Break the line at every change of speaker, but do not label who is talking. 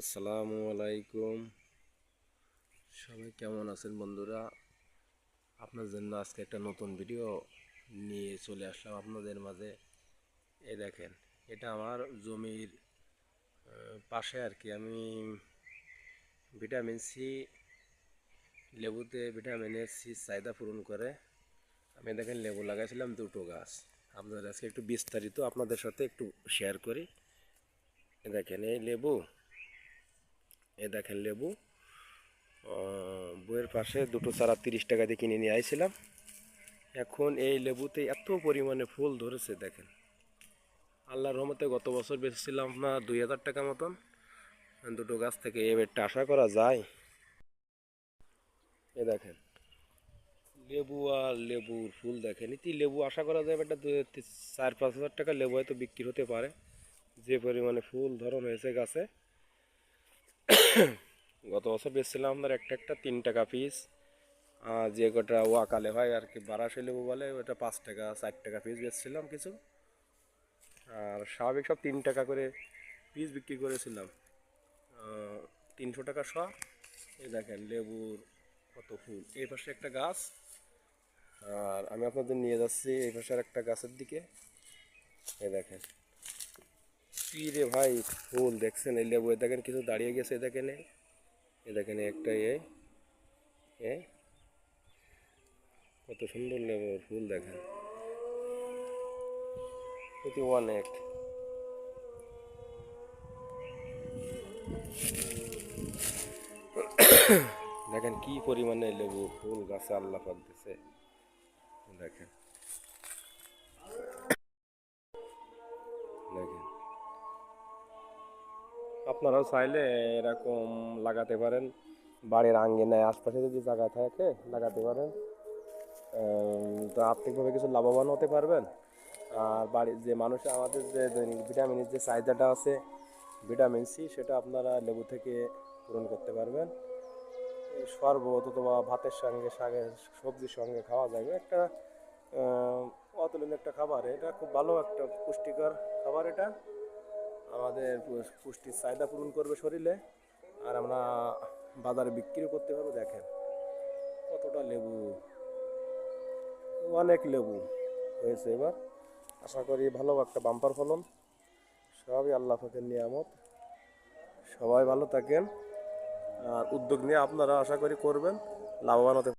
আসসালামু আলাইকুম। সবাই কেমন আছেন বন্ধুরা? আপনার জন্য আজকে একটা নতুন ভিডিও নিয়ে চলে আসলাম আপনাদের মাঝে। এই দেখেন, এটা আমার জমির পাশে আর কি। আমি ভিটামিন সি, লেবুতে ভিটামিনের সি চাহিদা পূরণ করে আমি দেখেন লেবু লাগাইছিলাম দুটো গাছ। আপনাদের আজকে একটু বিস্তারিত আপনাদের সাথে একটু শেয়ার করি। এ দেখেন এই লেবু, এ দেখেন লেবু বইয়ের পাশে দুটো চারা 30 টাকা দিয়ে কিনে নিয়ে আইছিলাম। এখন এই লেবুতে এত পরিমাণে ফুল ধরেছে দেখেন। আল্লাহর রহমতে গত বছর বেচেছিলাম আপনার 2000 টাকা মতন দুটো গাছ থেকে। এবারটা আশা করা যায়। এ দেখেন লেবু আর লেবুর ফুল দেখেন। ইতি লেবু আশা করা যায় এবারটা 4-5 হাজার টাকা লেবু হয়তো বিক্রি হতে পারে, যে পরিমাণে ফুল ধরন হয়েছে গাছে। গত বছর বেচছিলাম আপনার একটা একটা 3 টাকা পিস। যে কটা ওয়াকালে হয় আর কি, বারাসি লেবু বলে, ওটা 5 টাকা 4 টাকা পিস বেচছিলাম কিছু। আর স্বাভাবিক সব 3 টাকা করে পিস বিক্রি করেছিলাম, 300 টাকা শ। এই দেখেন লেবুর কত ফুল। এই পাশে একটা গাছ, আর আমি আপনাদের নিয়ে যাচ্ছি এই পাশের একটা গাছের দিকে। এই দেখেন কি রে ভাই, ফুল দেখছেন এই লেবু। দেখেন কিছু দাঁড়িয়ে গেছে, দেখেন এই দেখেন একটা এ কত সুন্দর লেবুর ফুল দেখেন, এটি অনেক। দেখেন কি পরিমাণে লেবু ফুল গাছে আল্লাহ পাক দিছে। দেখেন দেখেন আপনারাও চাইলে এরকম লাগাতে পারেন বাড়ির আঙ্গিনায়, আশপাশে যদি জায়গা থাকে লাগাতে পারেন। তো আর্থিকভাবে কিছু লাভবান হতে পারবেন। আর বাড়ির যে মানুষ, আমাদের যে দৈনিক ভিটামিনের যে চাহিদাটা আছে ভিটামিন সি, সেটা আপনারা লেবু থেকে পূরণ করতে পারবেন। এই শরবত অথবা ভাতের সঙ্গে, শাকের সবজির সঙ্গে খাওয়া যাবে একটা অতুলনীয় একটা খাবার। এটা খুব ভালো একটা পুষ্টিকর খাবার। এটা আমাদের পুষ্টির চাহিদা পূরণ করবে শরীরে, আর আমরা বাজারে বিক্রি করতে পারবো। দেখেন কতটা লেবু, অনেক লেবু হয়েছে এবার। আশা করি ভালো একটা বাম্পার ফলন। সবই আল্লাহ পাকের নিয়ামত। সবাই ভালো থাকেন, আর উদ্যোগ নিয়ে আপনারা আশা করি করবেন, লাভবান হতে